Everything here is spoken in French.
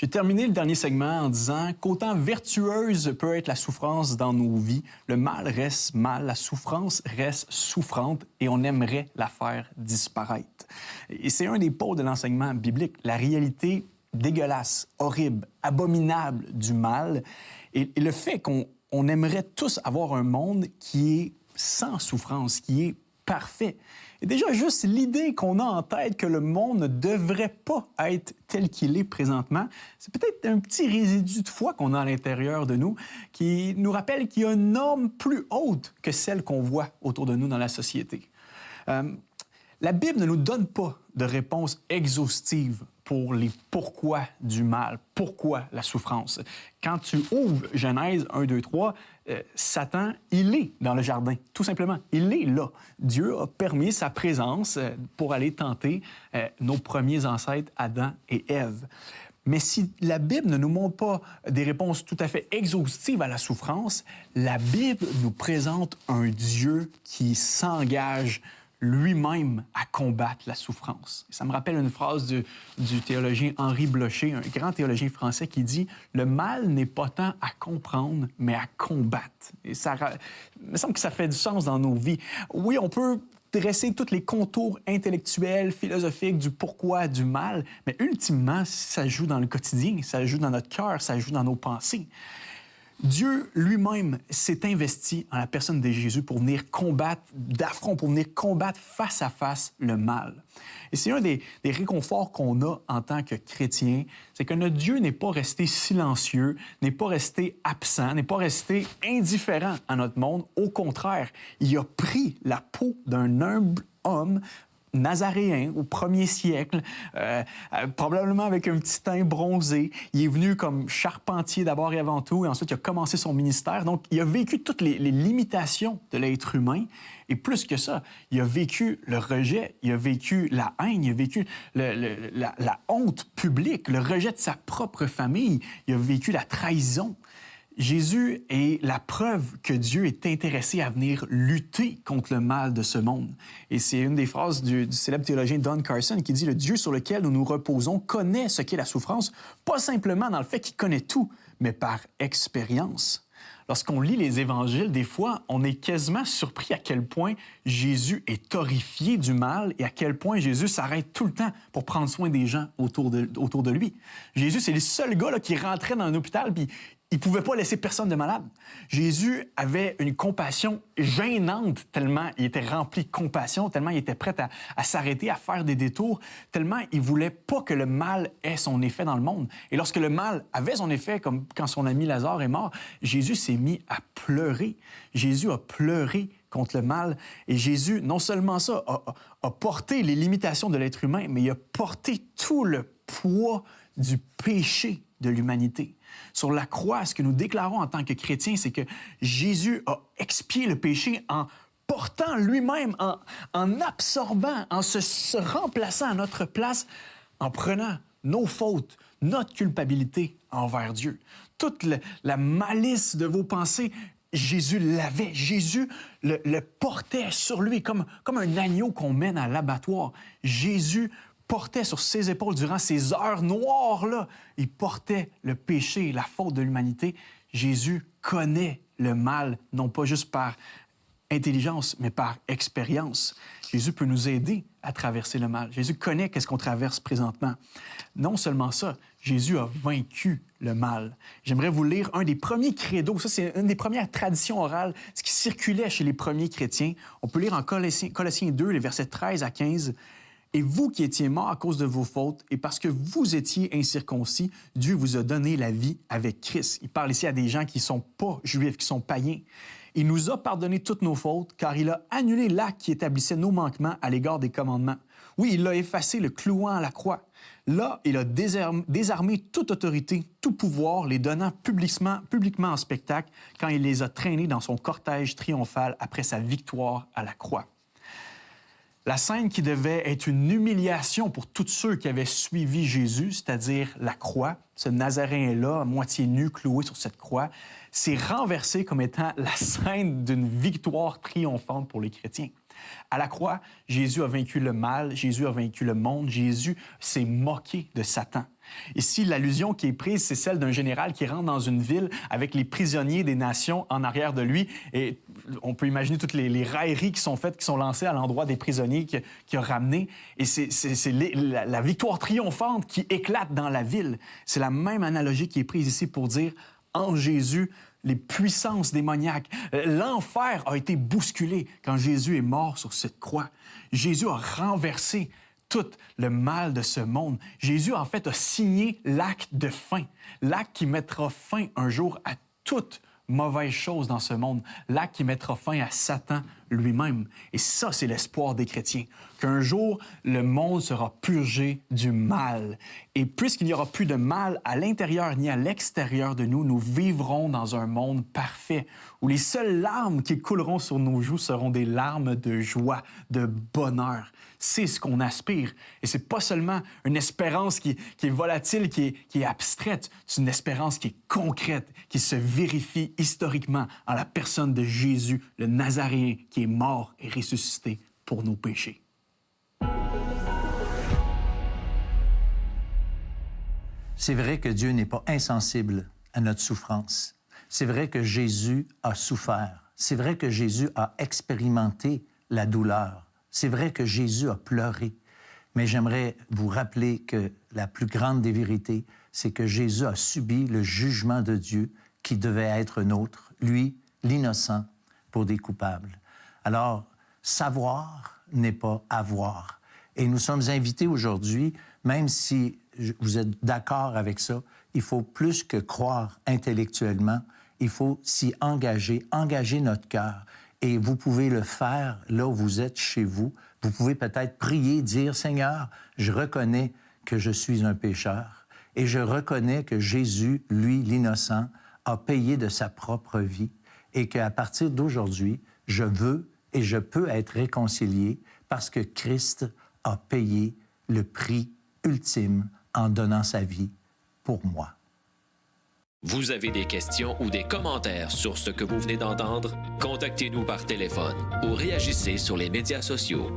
J'ai terminé le dernier segment en disant qu'autant vertueuse peut être la souffrance dans nos vies, le mal reste mal, la souffrance reste souffrante et on aimerait la faire disparaître. Et c'est un des pôles de l'enseignement biblique, la réalité dégueulasse, horrible, abominable du mal et le fait qu'on aimerait tous avoir un monde qui est sans souffrance, qui est parfait. Et déjà, juste l'idée qu'on a en tête que le monde ne devrait pas être tel qu'il est présentement, c'est peut-être un petit résidu de foi qu'on a à l'intérieur de nous qui nous rappelle qu'il y a une norme plus haute que celle qu'on voit autour de nous dans la société. La Bible ne nous donne pas de réponse exhaustive pour les pourquoi du mal, pourquoi la souffrance. Quand tu ouvres Genèse 1, 2, 3, Satan, il est dans le jardin, tout simplement. Il est là. Dieu a permis sa présence pour aller tenter nos premiers ancêtres, Adam et Ève. Mais si la Bible ne nous montre pas des réponses tout à fait exhaustives à la souffrance, la Bible nous présente un Dieu qui s'engage lui-même à combattre la souffrance. Ça me rappelle une phrase du théologien Henri Blocher, un grand théologien français, qui dit « Le mal n'est pas tant à comprendre, mais à combattre ». Et ça, il me semble que ça fait du sens dans nos vies. Oui, on peut dresser tous les contours intellectuels, philosophiques du pourquoi du mal, mais ultimement, ça joue dans le quotidien, ça joue dans notre cœur, ça joue dans nos pensées. Dieu lui-même s'est investi en la personne de Jésus pour venir combattre d'affront, pour venir combattre face à face le mal. Et c'est un des réconforts qu'on a en tant que chrétien, c'est que notre Dieu n'est pas resté silencieux, n'est pas resté absent, n'est pas resté indifférent à notre monde. Au contraire, il a pris la peau d'un humble homme nazaréen au 1er siècle, probablement avec un petit teint bronzé. Il est venu comme charpentier d'abord et avant tout, et ensuite il a commencé son ministère. Donc, il a vécu toutes les limitations de l'être humain. Et plus que ça, il a vécu le rejet, il a vécu la haine, il a vécu la honte publique, le rejet de sa propre famille, il a vécu la trahison. Jésus est la preuve que Dieu est intéressé à venir lutter contre le mal de ce monde. Et c'est une des phrases du célèbre théologien Don Carson qui dit « Le Dieu sur lequel nous nous reposons connaît ce qu'est la souffrance, pas simplement dans le fait qu'il connaît tout, mais par expérience. » Lorsqu'on lit les évangiles, des fois, on est quasiment surpris à quel point Jésus est horrifié du mal et à quel point Jésus s'arrête tout le temps pour prendre soin des gens autour de lui. Jésus, c'est le seul gars là, qui rentrait dans un hôpital puis il ne pouvait pas laisser personne de malade. Jésus avait une compassion gênante tellement il était rempli de compassion, tellement il était prêt à s'arrêter, à faire des détours, tellement il ne voulait pas que le mal ait son effet dans le monde. Et lorsque le mal avait son effet, comme quand son ami Lazare est mort, Jésus s'est mis à pleurer. Jésus a pleuré contre le mal. Et Jésus, non seulement ça, a porté les limitations de l'être humain, mais il a porté tout le poids du péché de l'humanité. Sur la croix, ce que nous déclarons en tant que chrétiens, c'est que Jésus a expié le péché en portant lui-même, en absorbant, en se remplaçant à notre place, en prenant nos fautes, notre culpabilité envers Dieu. Toute la malice de vos pensées, Jésus l'avait. Jésus le portait sur lui comme un agneau qu'on mène à l'abattoir. Jésus portait sur ses épaules durant ces heures noires-là. Il portait le péché, la faute de l'humanité. Jésus connaît le mal, non pas juste par intelligence, mais par expérience. Jésus peut nous aider à traverser le mal. Jésus connaît qu'est-ce qu'on traverse présentement. Non seulement ça, Jésus a vaincu le mal. J'aimerais vous lire un des premiers credos. Ça, c'est une des premières traditions orales, ce qui circulait chez les premiers chrétiens. On peut lire en Colossiens 2, les versets 13 à 15. « Et vous qui étiez morts à cause de vos fautes, et parce que vous étiez incirconcis, Dieu vous a donné la vie avec Christ. » Il parle ici à des gens qui ne sont pas juifs, qui sont païens. « Il nous a pardonné toutes nos fautes, car il a annulé l'acte qui établissait nos manquements à l'égard des commandements. Oui, il l'a effacé, le clouant à la croix. Là, il a désarmé toute autorité, tout pouvoir, les donnant publiquement en spectacle quand il les a traînés dans son cortège triomphal après sa victoire à la croix. » La scène qui devait être une humiliation pour tous ceux qui avaient suivi Jésus, c'est-à-dire la croix, ce Nazaréen-là, à moitié nu, cloué sur cette croix, s'est renversée comme étant la scène d'une victoire triomphante pour les chrétiens. À la croix, Jésus a vaincu le mal, Jésus a vaincu le monde, Jésus s'est moqué de Satan. Ici, l'allusion qui est prise, c'est celle d'un général qui rentre dans une ville avec les prisonniers des nations en arrière de lui. Et on peut imaginer toutes les railleries qui sont faites, qui sont lancées à l'endroit des prisonniers qu'il a ramenés. Et c'est la victoire triomphante qui éclate dans la ville. C'est la même analogie qui est prise ici pour dire, en Jésus, les puissances démoniaques. L'enfer a été bousculé quand Jésus est mort sur cette croix. Jésus a renversé tout le mal de ce monde. Jésus, en fait, a signé l'acte de fin, l'acte qui mettra fin un jour à toute mauvaise chose dans ce monde, l'acte qui mettra fin à Satan lui-même. Et ça, c'est l'espoir des chrétiens, qu'un jour, le monde sera purgé du mal. Et puisqu'il n'y aura plus de mal à l'intérieur ni à l'extérieur de nous, nous vivrons dans un monde parfait, où les seules larmes qui couleront sur nos joues seront des larmes de joie, de bonheur. C'est ce qu'on aspire. Et c'est pas seulement une espérance qui est volatile, qui est abstraite. C'est une espérance qui est concrète, qui se vérifie historiquement en la personne de Jésus, le Nazaréen, qui est mort et ressuscité pour nos péchés. C'est vrai que Dieu n'est pas insensible à notre souffrance. C'est vrai que Jésus a souffert. C'est vrai que Jésus a expérimenté la douleur. C'est vrai que Jésus a pleuré. Mais j'aimerais vous rappeler que la plus grande des vérités, c'est que Jésus a subi le jugement de Dieu qui devait être nôtre, lui, l'innocent, pour des coupables. Alors, savoir n'est pas avoir. Et nous sommes invités aujourd'hui, même si vous êtes d'accord avec ça, il faut plus que croire intellectuellement, il faut s'y engager notre cœur. Et vous pouvez le faire là où vous êtes chez vous. Vous pouvez peut-être prier, dire, « Seigneur, je reconnais que je suis un pécheur et je reconnais que Jésus, lui, l'innocent, a payé de sa propre vie et qu'à partir d'aujourd'hui, je veux et je peux être réconcilié parce que Christ a payé le prix ultime en donnant sa vie pour moi. » Vous avez des questions ou des commentaires sur ce que vous venez d'entendre? Contactez-nous par téléphone ou réagissez sur les médias sociaux.